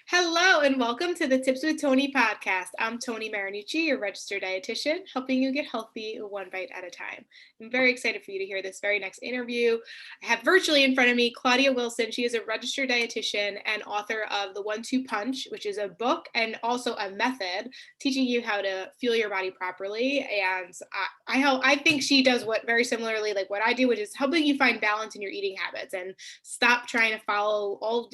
Hello and welcome to the Tips with Toni podcast. I'm Toni Marinucci, your registered dietitian, helping you get healthy one bite at a time. I'm very excited for you to hear this very next interview. I have virtually in front of me Claudia Wilson. She is a registered dietitian and author of The 1-2 Punch, which is a book and also a method teaching you how to fuel your body properly. And I think she does what very similarly like what I do, which is helping you find balance in your eating habits and stop trying to follow all of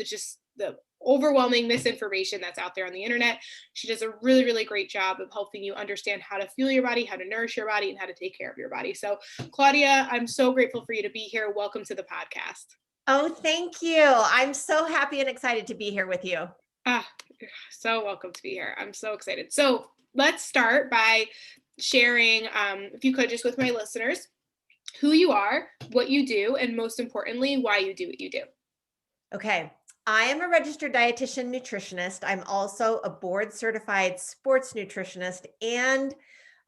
the overwhelming misinformation that's out there on the internet. She does a really, really great job of helping you understand how to fuel your body, how to nourish your body, and how to take care of your body. So, Claudia, I'm so grateful for you to be here. Welcome to the podcast. Oh, thank you. I'm so happy and excited to be here with you. So welcome to be here. I'm so excited. So let's start by sharing, if you could, just with my listeners, who you are, what you do, and most importantly, why you do what you do. Okay. I am a registered dietitian nutritionist. I'm also a board certified sports nutritionist and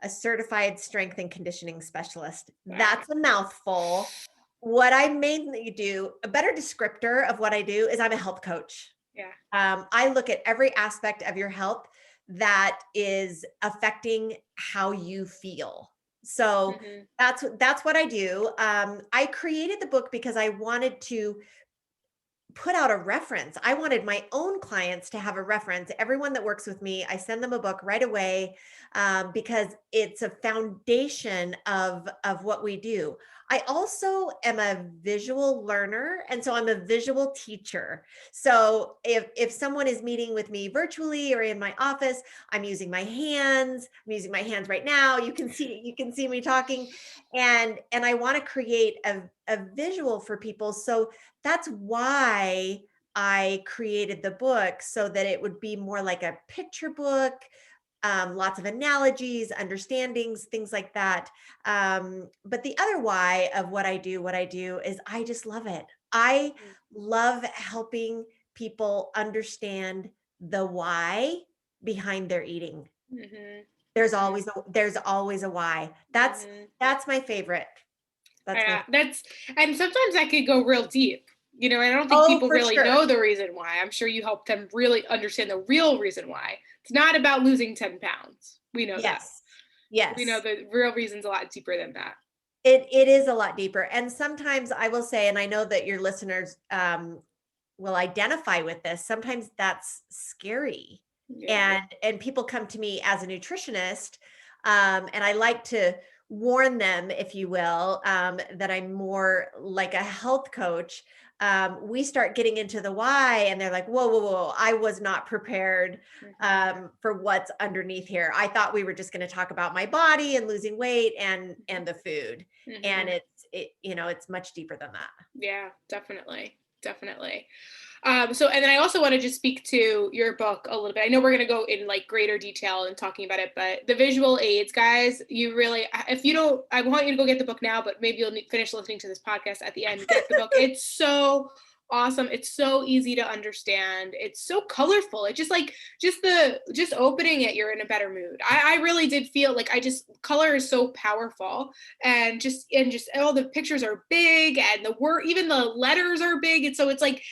a certified strength and conditioning specialist. Wow. That's a mouthful. What I mainly do, a better descriptor of what I do is I'm a health coach. Yeah. I look at every aspect of your health that is affecting how you feel. So that's what I do. I created the book because I wanted to put out a reference. I wanted my own clients to have a reference. Everyone that works with me, I send them a book right away because it's a foundation of what we do. I also am a visual learner, and so I'm a visual teacher. So if someone is meeting with me virtually or in my office, I'm using my hands. I'm using my hands right now. You can see me talking, and I want to create a visual for people. So that's why I created the book, so that it would be more like a picture book, lots of analogies, understandings, things like that. But the other why of what I do is I just love it. I love helping people understand the why behind their eating. There's always a why. That's my favorite. And sometimes that could go real deep. I don't think people really know the reason why. I'm sure you help them really understand the real reason why. It's not about losing 10 pounds. We know that. Yes. We know the real reason's a lot deeper than that. It is a lot deeper. And sometimes I will say, and I know that your listeners will identify with this, sometimes that's scary. Yeah. And people come to me as a nutritionist, and I like to warn them, if you will, that I'm more like a health coach. We start getting into the why, and they're like, whoa, I was not prepared for what's underneath here. I thought we were just going to talk about my body and losing weight and the food. And it's much deeper than that. Yeah, definitely. And then I also want to just speak to your book a little bit. I know we're going to go in like greater detail in talking about it, but the visual aids, guys, you really, if you don't, I want you to go get the book now, but maybe you'll finish listening to this podcast at the end and get the book. It's so awesome. It's so easy to understand. It's so colorful. It just opening it, you're in a better mood. I really did feel like color is so powerful, and just all the pictures are big, and even the letters are big. And so it's like,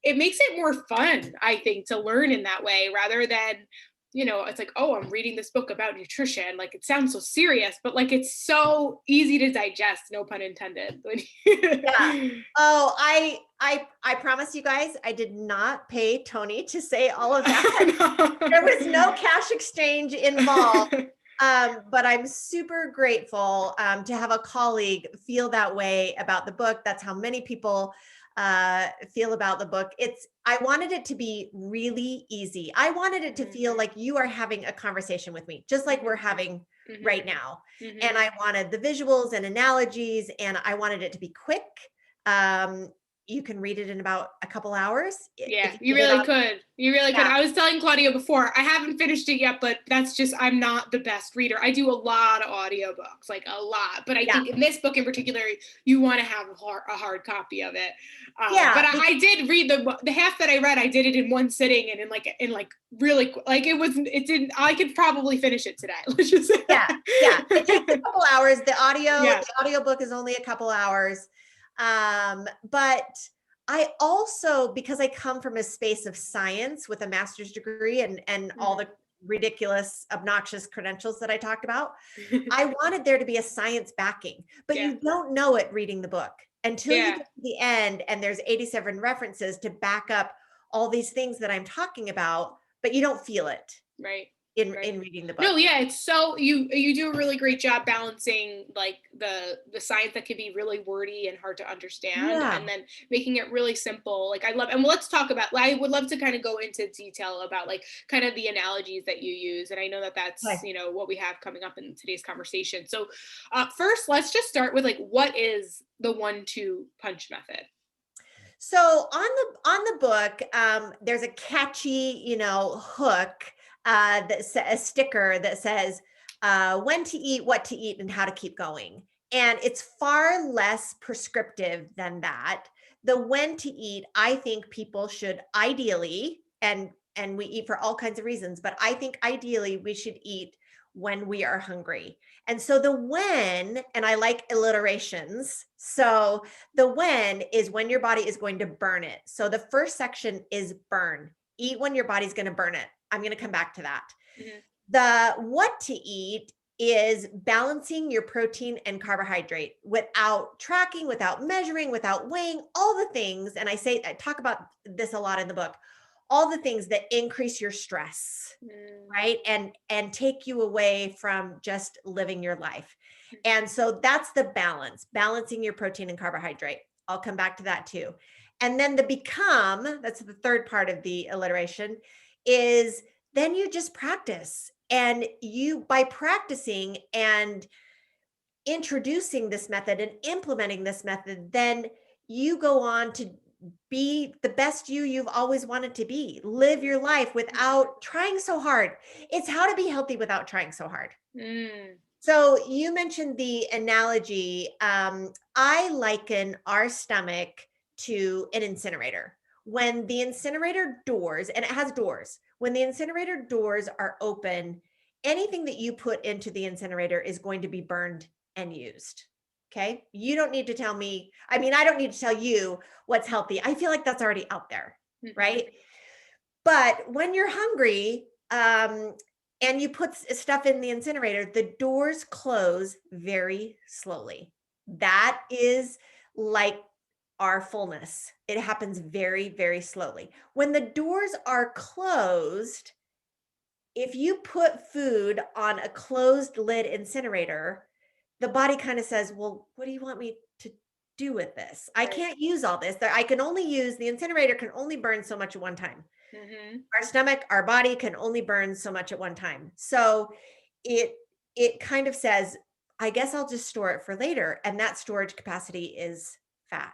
it makes it more fun, I think, to learn in that way, rather than, it's like, oh, I'm reading this book about nutrition. Like, it sounds so serious, but like, it's so easy to digest, no pun intended. Yeah. Oh, I promise you guys, I did not pay Toni to say all of that. There was no cash exchange involved. But I'm super grateful to have a colleague feel that way about the book. That's how many people feel about the book. I wanted it to be really easy. I wanted it to feel like you are having a conversation with me, just like we're having right now. And I wanted the visuals and analogies, and I wanted it to be quick. You can read it in about a couple hours. Yeah, you really could. I was telling Claudia before, I haven't finished it yet, but that's just, I'm not the best reader. I do a lot of audiobooks, like a lot. But I think in this book in particular, you want to have a hard copy of it. But I did read the half that I read. I did it in one sitting, and I could probably finish it today. Let's just say. Yeah. It takes a couple hours. The audiobook is only a couple hours. But I also, because I come from a space of science with a master's degree and all the ridiculous, obnoxious credentials that I talked about, I wanted there to be a science backing, but Yeah. you don't know it reading the book until you Yeah. get to the end and there's 87 references to back up all these things that I'm talking about, but you don't feel it Right. in Right. reading the No, book. yeah, it's so you do a really great job balancing like the science that can be really wordy and hard to understand, Yeah. and then making it really simple. Like I love, and let's talk about. I would love to kind of go into detail about like kind of the analogies that you use, and I know that that's Okay. what we have coming up in today's conversation. So first, let's just start with like what is the 1-2 punch method? So on the book, there's a catchy, hook, a sticker that says when to eat, what to eat, and how to keep going. And it's far less prescriptive than that. The when to eat, I think people should ideally, and we eat for all kinds of reasons, but I think ideally we should eat when we are hungry. And so the when, and I like alliterations. So the when is when your body is going to burn it. So the first section is burn. Eat when your body's going to burn it. I'm going to come back to that. Mm-hmm. The what to eat is balancing your protein and carbohydrate without tracking, without measuring, without weighing, all the things. And I talk about this a lot in the book, all the things that increase your stress, right? And take you away from just living your life. And so that's the balance, balancing your protein and carbohydrate. I'll come back to that too. And then the become, that's the third part of the alliteration, is then you just practice. And you, by practicing and introducing this method and implementing this method, then you go on to be the best you've always wanted to be. Live your life without trying so hard. It's how to be healthy without trying so hard. So you mentioned the analogy. I liken our stomach to an incinerator. When the incinerator doors, and it has doors, when the incinerator doors are open, anything that you put into the incinerator is going to be burned and used. Okay. You don't need to tell me. I mean, I don't need to tell you what's healthy. I feel like that's already out there. Right. But when you're hungry, and you put stuff in the incinerator, the doors close very slowly. That is like our fullness. It happens very, very slowly. When the doors are closed, if you put food on a closed lid incinerator, the body kind of says, well, what do you want me to do with this? I can't use all this. I can only use, the incinerator can only burn so much at one time. Our stomach, our body can only burn so much at one time. So it kind of says, I guess I'll just store it for later. And that storage capacity is fat.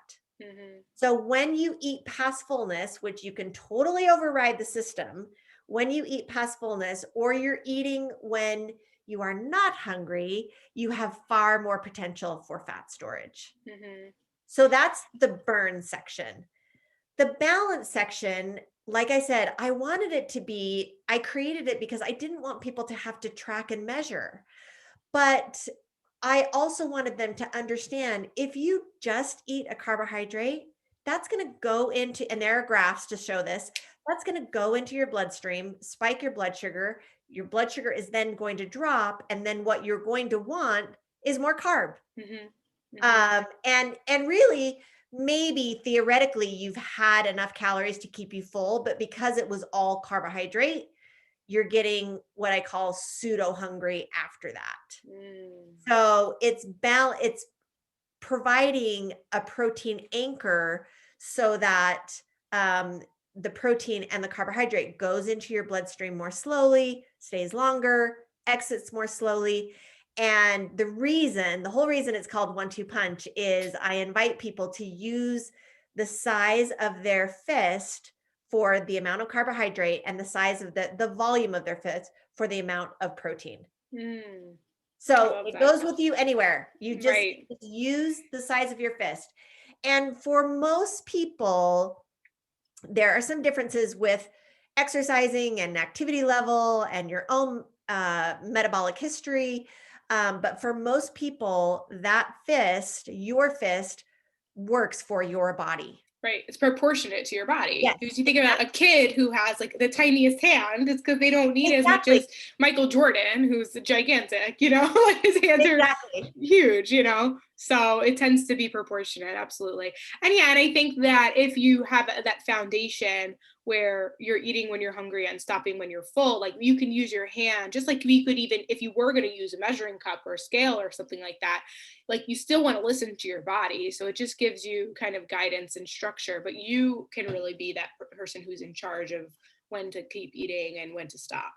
So when you eat past fullness, which you can totally override the system, when you eat past fullness, or you're eating when you are not hungry, you have far more potential for fat storage. So that's the burn section. The balance section, like I said, I wanted it to be, I created it because I didn't want people to have to track and measure. But I also wanted them to understand, if you just eat a carbohydrate, that's going to go into, and there are graphs to show this, that's going to go into your bloodstream, spike your blood sugar. Your blood sugar is then going to drop. And then what you're going to want is more carb. And really, maybe theoretically, you've had enough calories to keep you full, but because it was all carbohydrate, you're getting what I call pseudo hungry after that. So it's providing a protein anchor so that the protein and the carbohydrate goes into your bloodstream more slowly, stays longer, exits more slowly. And the whole reason it's called 1-2 punch is I invite people to use the size of their fist for the amount of carbohydrate and the size of the volume of their fist for the amount of protein. So it goes with you anywhere. You just use the size of your fist. And for most people, there are some differences with exercising and activity level and your own metabolic history. But for most people, that fist, your fist, works for your body. Right. It's proportionate to your body. Yes, Because you think about a kid who has like the tiniest hand, it's because they don't need as much exactly, as Michael Jordan, who's gigantic, you know, like his hands are exactly. huge, you know? So it tends to be proportionate. Absolutely. And yeah, and I think that if you have that foundation where you're eating when you're hungry and stopping when you're full, like you can use your hand, just like you could even, if you were going to use a measuring cup or a scale or something like that, like you still want to listen to your body. So it just gives you kind of guidance and structure, but you can really be that person who's in charge of when to keep eating and when to stop.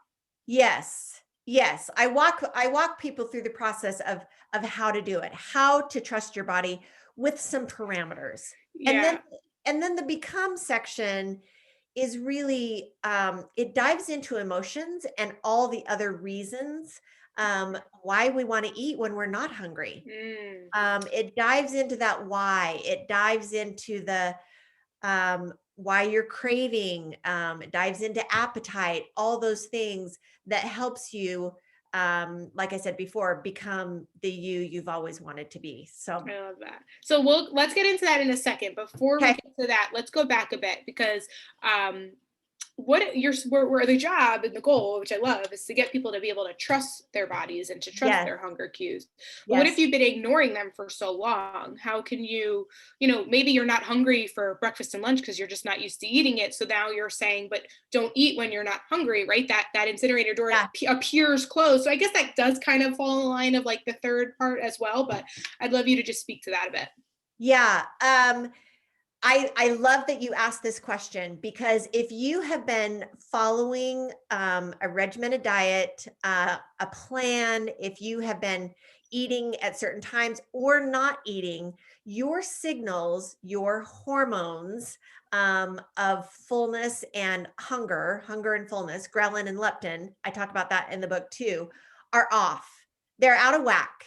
Yes. Yes. I walk people through the process of how to do it, how to trust your body with some parameters. And then Yeah. and then the become section is really it dives into emotions and all the other reasons why we want to eat when we're not hungry. Mm. It dives into that why. It dives into the why you're craving, it dives into appetite, all those things that helps you, like I said before, become the you've always wanted to be. So, I love that. So let's get into that in a second. Before we okay. get to that, let's go back a bit because um what your where the job and the goal, which I love, is to get people to be able to trust their bodies and to trust Yes. their hunger cues. But what if Yes. you've been ignoring them for so long? How can you, maybe you're not hungry for breakfast and lunch because you're just not used to eating it. So now you're saying, but don't eat when you're not hungry, right? That incinerator door Yeah. appears closed. So I guess that does kind of fall in line of like the third part as well. But I'd love you to just speak to that a bit. Yeah. I love that you asked this question because if you have been following a regimented diet, a plan, if you have been eating at certain times or not eating, your signals, your hormones of fullness and hunger and fullness, ghrelin and leptin, I talk about that in the book too, are off. They're out of whack.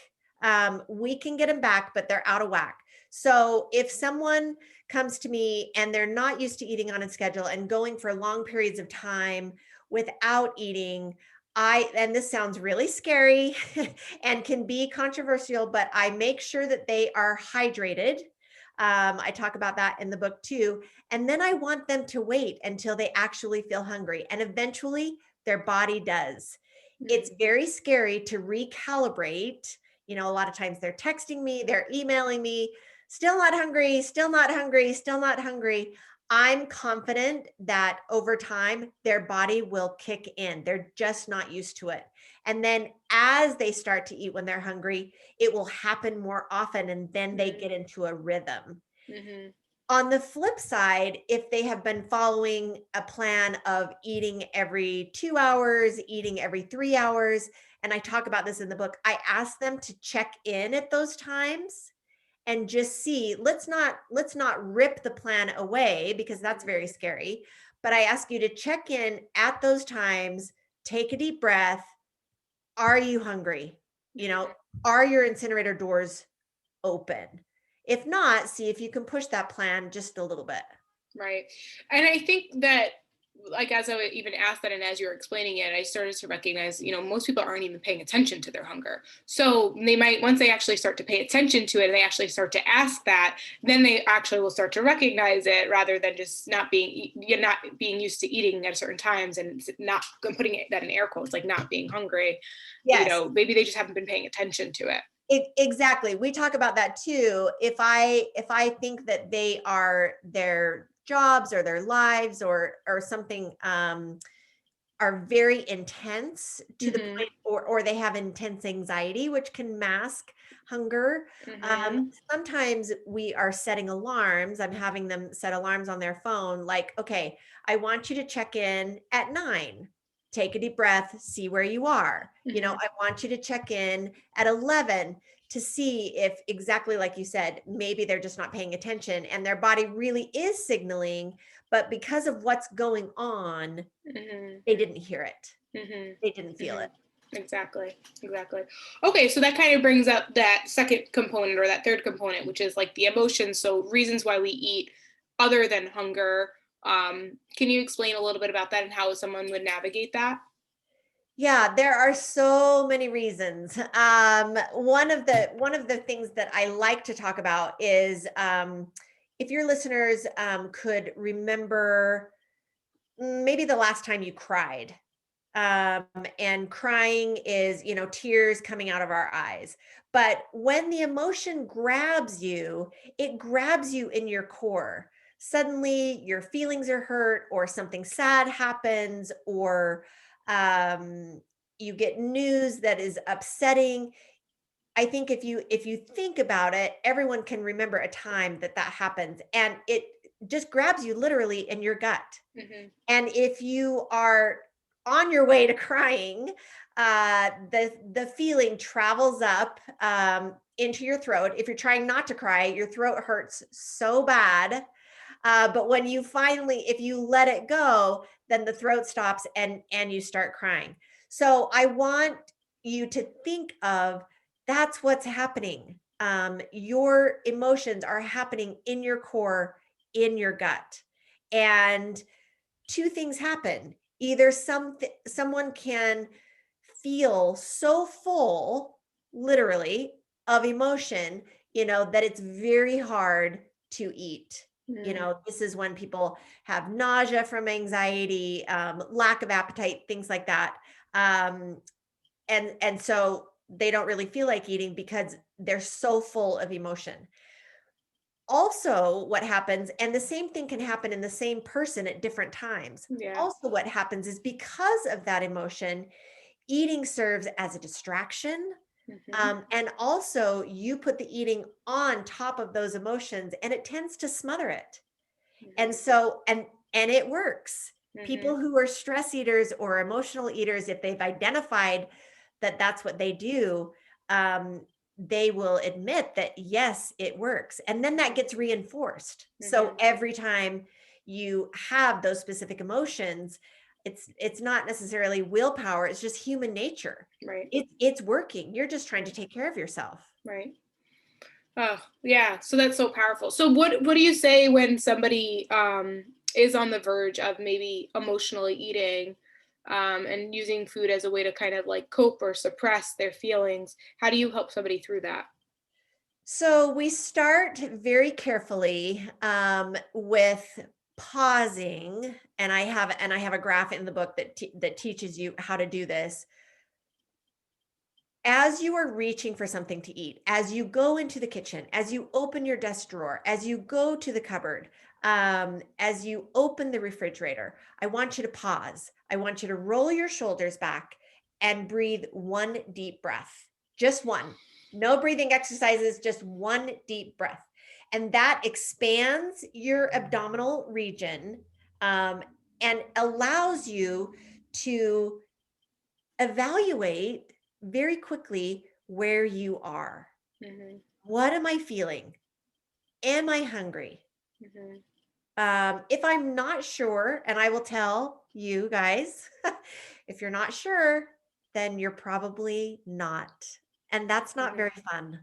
We can get them back, but they're out of whack. So if someone comes to me and they're not used to eating on a schedule and going for long periods of time without eating, and this sounds really scary and can be controversial, but I make sure that they are hydrated. I talk about that in the book too. And then I want them to wait until they actually feel hungry. And eventually their body does. It's Mm. very scary to recalibrate. A lot of times they're texting me, they're emailing me, still not hungry, still not hungry, still not hungry. I'm confident that over time, their body will kick in. They're just not used to it. And then as they start to eat when they're hungry, it will happen more often. And then they get into a rhythm. Mm-hmm. On the flip side, if they have been following a plan of eating every 2 hours, eating every 3 hours, and I talk about this in the book, I ask them to check in at those times and just see, let's not rip the plan away because that's very scary, but I ask you to check in at those times, take a deep breath. Are you hungry? Are your incinerator doors open? If not, see if you can push that plan just a little bit. Right. And I think that, like, as I would even asked that, and as you were explaining it, I started to recognize, most people aren't even paying attention to their hunger. So they might, once they actually start to pay attention to it and they actually start to ask that, then they actually will start to recognize it rather than just not being used to eating at certain times and not, I'm putting that in air quotes, like not being hungry. Yes, Maybe they just haven't been paying attention to it. exactly. We talk about that too. If I think that they are their jobs or their lives or something are very intense to the Mm-hmm. point, or they have intense anxiety, which can mask hunger. Mm-hmm. Sometimes we are setting alarms. I'm having them set alarms on their phone, like, okay, I want you to check in at 9. Take a deep breath, see where you are. Mm-hmm. I want you to check in at 11 to see if, exactly like you said, maybe they're just not paying attention and their body really is signaling, but because of what's going on, Mm-hmm. they didn't hear it. They didn't Mm-hmm. feel Mm-hmm. it. Exactly. Exactly. Okay, so that kind of brings up that second component or that third component, which is like the emotions. So reasons why we eat other than hunger. Can you explain a little bit about that and how someone would navigate that? Yeah, there are so many reasons. One of the things that I like to talk about is if your listeners could remember maybe the last time you cried. And crying is, tears coming out of our eyes. But when the emotion grabs you, it grabs you in your core. Suddenly your feelings are hurt, or something sad happens, or you get news that is upsetting. I think if you think about it, everyone can remember a time that happens, and it just grabs you literally in your gut. Mm-hmm. And if you are on your way to crying, the feeling travels up into your throat. If you're trying not to cry, your throat hurts so bad. But when you finally, if you let it go, then the throat stops and you start crying. So I want you to think of that's what's happening. Your emotions are happening in your core, in your gut. And two things happen. Either someone can feel so full, literally, of emotion, that it's very hard to eat. This is when people have nausea from anxiety, lack of appetite, things like that. And so they don't really feel like eating because they're so full of emotion. Also, what happens, and the same thing can happen in the same person at different times. Yeah. Also, what happens is because of that emotion, eating serves as a distraction. And also, you put the eating on top of those emotions, and it tends to smother it. And so, and it works. People who are stress eaters or emotional eaters, if they've identified that that's what they do, they will admit that, yes, it works. And then that gets reinforced. So every time you have those specific emotions, it's not necessarily willpower, it's just human nature. Right. It's working. You're just trying to take care of yourself. Right. Oh, yeah. So that's so powerful. So what do you say when somebody is on the verge of maybe emotionally eating and using food as a way to kind of like cope or suppress their feelings? How do you help somebody through that? So we start very carefully with pausing, and I have a graph in the book that teaches you how to do this. As you are reaching for something to eat, as you go into the kitchen, as you open your desk drawer, as you go to the cupboard, as you open the refrigerator, I want you to pause. I want you to roll your shoulders back and breathe one deep breath. Just one. No breathing exercises, just one deep breath. And that expands your abdominal region and allows you to evaluate very quickly where you are. What am I feeling? Am I hungry? If I'm not sure, and I will tell you guys, if you're not sure, then you're probably not. And that's not very fun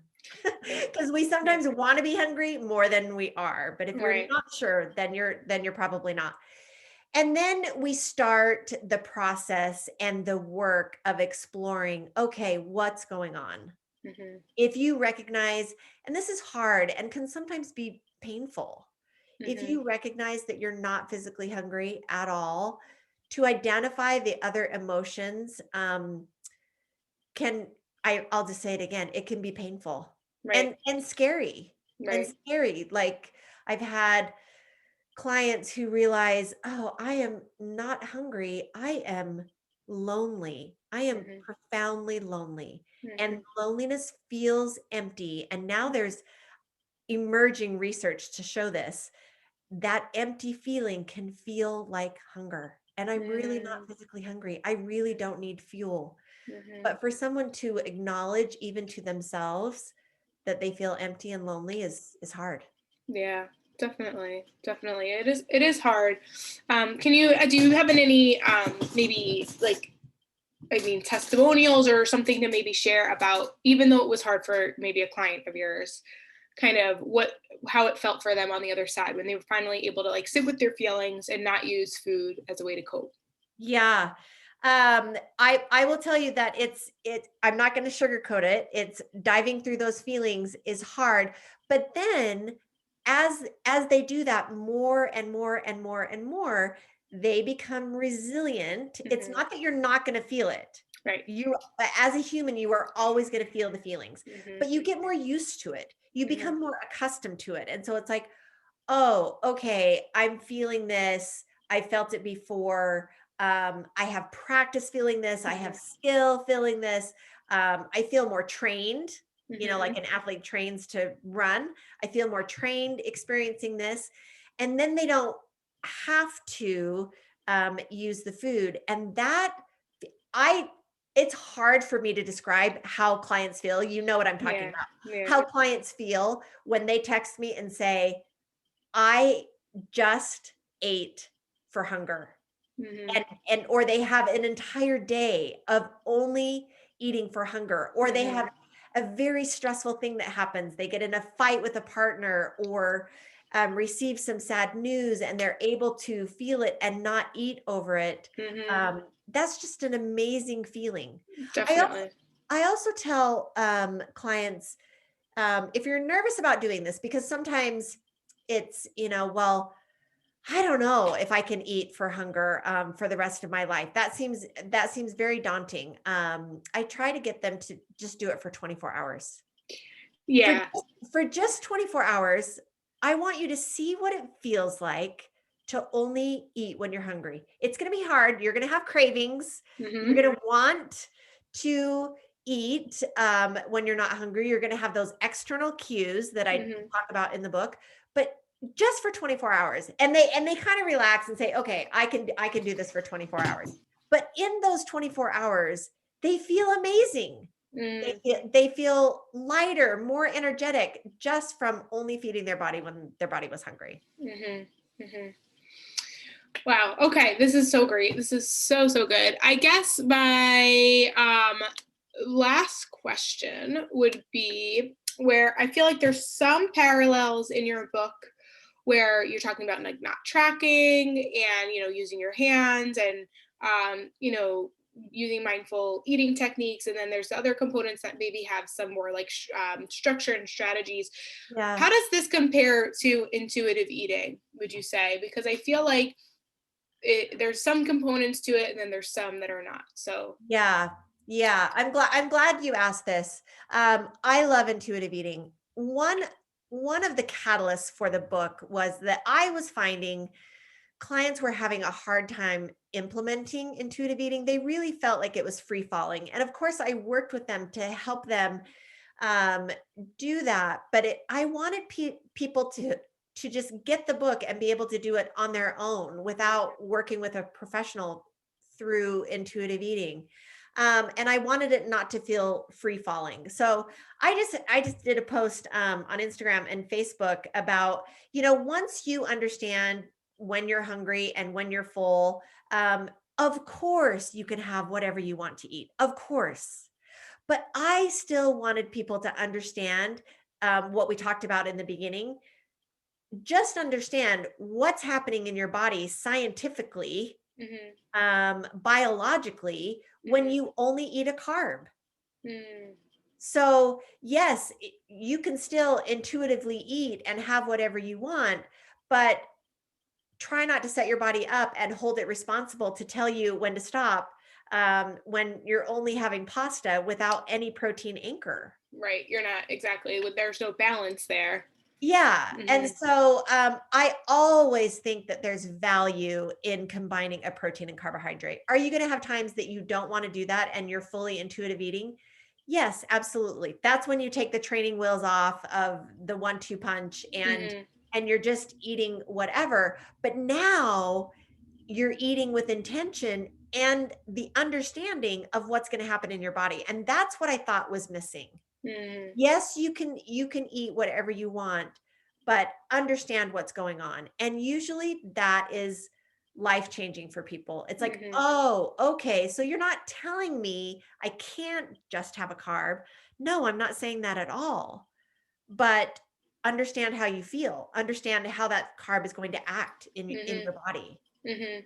because we sometimes want to be hungry more than we are. But if you're not sure, then you're probably not. And then we start the process and the work of exploring, okay, what's going on? If you recognize, and this is hard and can sometimes be painful, if you recognize that you're not physically hungry at all, to identify the other emotions I'll just say it again, it can be painful and scary and scary. Like I've had clients who realize, oh, I am not hungry. I am lonely. I am profoundly lonely. And loneliness feels empty. And now there's emerging research to show this. That empty feeling can feel like hunger. And I'm really not physically hungry. I really don't need fuel. But for someone to acknowledge, even to themselves, that they feel empty and lonely is hard. Yeah, definitely. Definitely. It is hard. Do you have any maybe like, I mean, testimonials or something to maybe share about, even though it was hard for maybe a client of yours, kind of how it felt for them on the other side when they were finally able to like sit with their feelings and not use food as a way to cope? Yeah. I will tell you that I'm not going to sugarcoat it. It's diving through those feelings is hard, but then as they do that more and more and more and more, they become resilient. It's Mm-hmm. not that you're not going to feel it. Right. You, as a human, you are always going to feel the feelings, Mm-hmm. but you get more used to it. You Mm-hmm. become more accustomed to it. And so it's like, oh, okay, I'm feeling this. I felt it before. I have practice feeling this. I have skill feeling this. I feel more trained, Mm-hmm. like an athlete trains to run. I feel more trained experiencing this. And then they don't have to use the food. And that I, it's hard for me to describe how clients feel. You know what I'm talking Yeah. about. Yeah. How clients feel when they text me and say, I just ate for hunger. Mm-hmm. And or they have an entire day of only eating for hunger, or they Mm-hmm. have a very stressful thing that happens. They get in a fight with a partner, or receive some sad news, and they're able to feel it and not eat over it. Mm-hmm. That's just an amazing feeling. I also Definitely. I also tell clients, if you're nervous about doing this, because sometimes it's, well, I don't know if I can eat for hunger for the rest of my life. That seems very daunting. I try to get them to just do it for 24 hours. For Yeah. for just 24 hours, I want you to see what it feels like to only eat when you're hungry. It's going to be hard. You're going to have cravings. You're Mm-hmm. going to want to eat when you're not hungry. You're going to have those external cues that I Mm-hmm. talk about in the book, but just for 24 hours. And they kind of relax and say, "Okay, I can do this for 24 hours." But in those 24 hours, they feel amazing. Mm. They feel lighter, more energetic just from only feeding their body when their body was hungry. Mm-hmm. Mm-hmm. Wow. Okay. This is so great. This is so, so good. I guess my last question would be where I feel like there's some parallels in your book where you're talking about like not tracking and, using your hands and, using mindful eating techniques. And then there's the other components that maybe have some more like structure and strategies. Yeah. How does this compare to intuitive eating, would you say? Because I feel like there's some components to it and then there's some that are not. So Yeah. Yeah. I'm glad you asked this. I love intuitive eating. One of the catalysts for the book was that I was finding clients were having a hard time implementing intuitive eating. They really felt like it was free falling. And of course, I worked with them to help them um, do that. But I wanted people to just get the book and be able to do it on their own without working with a professional through intuitive eating. And I wanted it not to feel free falling. So I just did a post on Instagram and Facebook about, once you understand when you're hungry and when you're full, of course you can have whatever you want to eat. Of course. But I still wanted people to understand what we talked about in the beginning. Just understand what's happening in your body scientifically, mhm, biologically, when mhm, you only eat a carb. mm, So, yes, you can still intuitively eat and have whatever you want, but try not to set your body up and hold it responsible to tell you when to stop when you're only having pasta without any protein anchor. right. You're not exactly, there's no balance there. Yeah. And Mhm, so I always think that there's value in combining a protein and carbohydrate. Are you going to have times that you don't want to do that and you're fully intuitive eating? Yes, absolutely. That's when you take the training wheels off of the 1-2 punch mhm, and you're just eating whatever. But now you're eating with intention and the understanding of what's going to happen in your body. And that's what I thought was missing. mhm, Yes, you can eat whatever you want, but understand what's going on. And usually that is life changing for people. It's like, mhm, oh, okay, so you're not telling me I can't just have a carb. No, I'm not saying that at all. But understand how you feel. Understand how that carb is going to act in mhm. your body. Mm-hmm.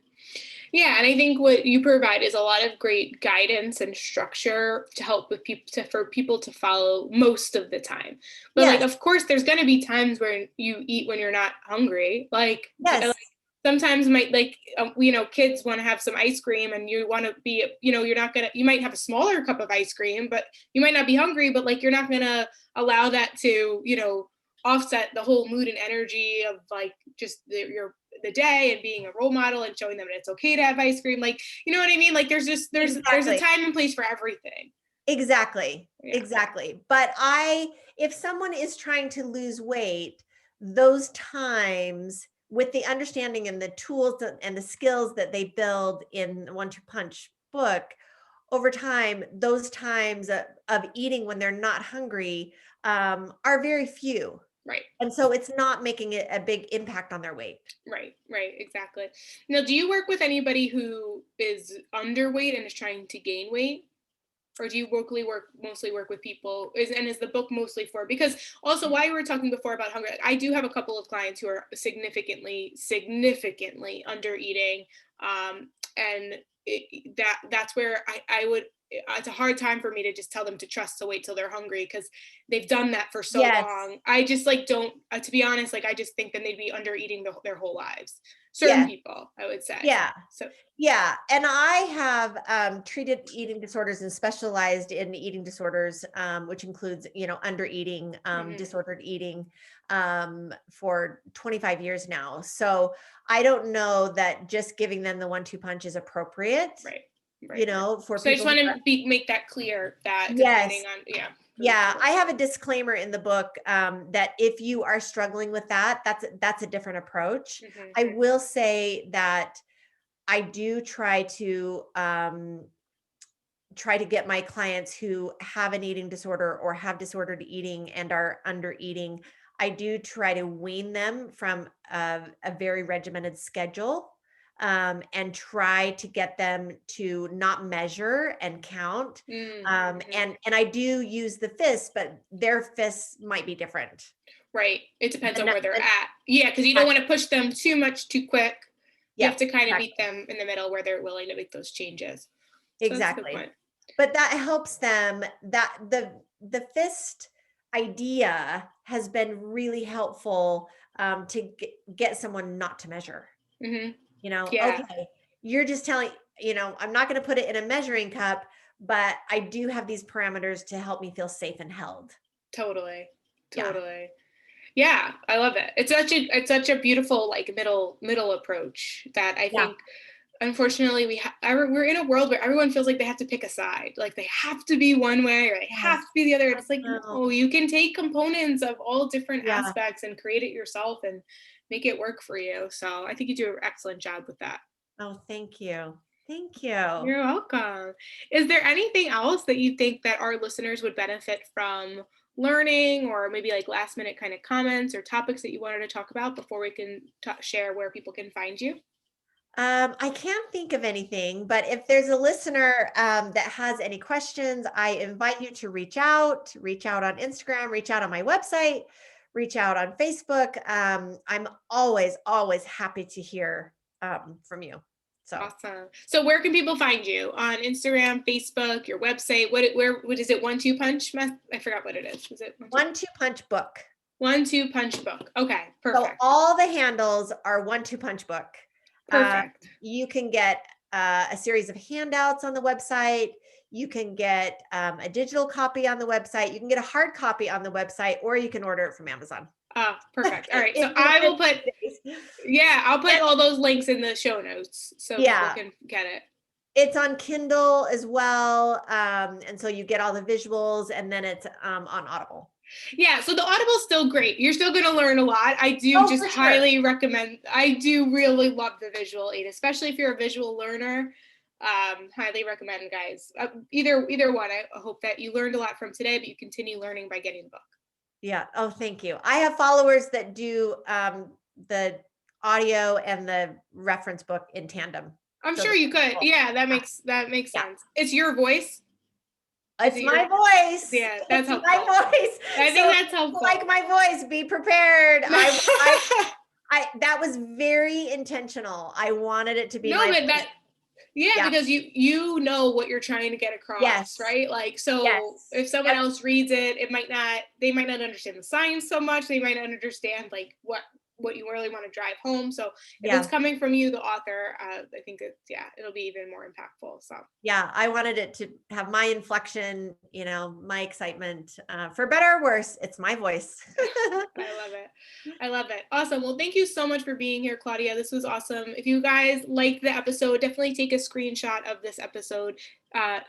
Yeah, and I think what you provide is a lot of great guidance and structure to help with people for people to follow most of the time. But like, Yes. of course, there's going to be times where you eat when you're not hungry. Yes. Sometimes kids want to have some ice cream, and you want to be, you're not gonna. You might have a smaller cup of ice cream, but you might not be hungry. But like, you're not gonna allow that to, offset the whole mood and energy of like just the day and being a role model and showing them that it's okay to have ice cream. Like, you know what I mean? Like there's a Exactly. time and place for everything. Exactly. Yeah. Exactly. But if someone is trying to lose weight, those times with the understanding and the tools and the skills that they build in the 1-2 Punch book over time, those times of eating when they're not hungry are very few. Right. And so it's not making it a big impact on their weight. Right, exactly. Now, do you work with anybody who is underweight and is trying to gain weight? Or do you mostly work with people? Is the book mostly for, because also while you were talking before about hunger, I do have a couple of clients who are significantly under eating. And that's where I would, it's a hard time for me to just tell them to trust to wait till they're hungry, because they've done that for so Yes. long. I just like don't, to be honest, like I just think that they'd be under eating their whole lives. Certain people, I would say. Yeah. So yeah. And I have treated eating disorders and specialized in eating disorders, which includes, under eating, disordered eating, for 25 years now. So I don't know that just giving them the 1-2 punch is appropriate. Right. For so people. I just want to make that clear that Yes. depending on, Yeah, I have a disclaimer in the book that if you are struggling with that, that's a different approach. I will say that I do try to get my clients who have an eating disorder or have disordered eating and are under eating. I do try to wean them from a very regimented schedule. And try to get them to not measure and count. And I do use the fists, but their fists might be different. Right. It depends on where they're at. Yeah, because you don't want to push them too much too quick. You have to kind of meet them in the middle where they're willing to make those changes. So exactly. But that helps them. That the fist idea has been really helpful to get someone not to measure. Okay, you're just telling, I'm not going to put it in a measuring cup, but I do have these parameters to help me feel safe and held. Totally. Yeah, I love it. It's such a beautiful like middle approach that I think, unfortunately, we're in a world where everyone feels like they have to pick a side, like they have to be one way or they have to be the other. It's like, no, you can take components of all different aspects and create it yourself and make it work for you. So I think you do an excellent job with that. Oh, thank you. You're welcome. Is there anything else that you think that our listeners would benefit from learning, or maybe like last minute kind of comments or topics that you wanted to talk about before we can share where people can find you? I can't think of anything, but if there's a listener that has any questions, I invite you to reach out on Instagram, reach out on my website, reach out on Facebook. I'm always happy to hear from you. So awesome. So where can people find you? On Instagram, Facebook, your website? What is it? 1-2 Punch? I forgot what it is. Is it 1-2 Punch book? 1-2 Punch book. Okay, perfect. So all the handles are 1-2 Punch book. Perfect. You can get a series of handouts on the website. You can get a digital copy on the website. You can get a hard copy on the website, or you can order it from Amazon. Oh, perfect. All right. So I will I'll put all those links in the show notes so people can get it. It's on Kindle as well. And so you get all the visuals, and then it's on Audible. Yeah, so the Audible's still great. You're still going to learn a lot. I do highly recommend. I do really love the visual aid, especially if you're a visual learner. Highly recommend, guys. Either one. I hope that you learned a lot from today, but you continue learning by getting the book. Yeah. Oh, thank you. I have followers that do the audio and the reference book in tandem. I'm sure you could. Yeah, that makes sense. It's your voice. It's my voice. Yeah, that's helpful. My voice. I think that's helpful. Like my voice, be prepared. That was very intentional. I wanted it to be No, my but voice. yeah, because you know what you're trying to get across, Yes. right? Like, so Yes. if someone Yep. else reads it, they might not understand the science so much. They might not understand like what you really want to drive home. So if it's Yeah. coming from you, the author, I think it'll be even more impactful. So Yeah. I wanted it to have my inflection, my excitement, for better or worse, it's my voice. I love it. I love it. Awesome. Well, thank you so much for being here, Claudia. This was awesome. If you guys like the episode, definitely take a screenshot of this episode,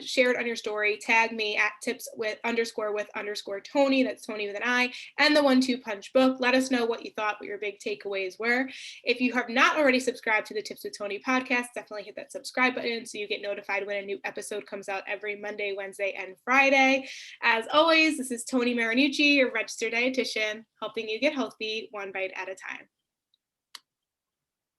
share it on your story, tag me at tips with Toni. That's Toni with an I, and the 1-2 Punch book. Let us know what you thought, what your big takeaways were. If you have not already subscribed to the Tips with Toni podcast, definitely hit that subscribe button so you get notified when a new episode comes out every Monday, Wednesday, and Friday. As always, this is Toni Marinucci, your registered dietitian, helping you get healthy one bite at a time.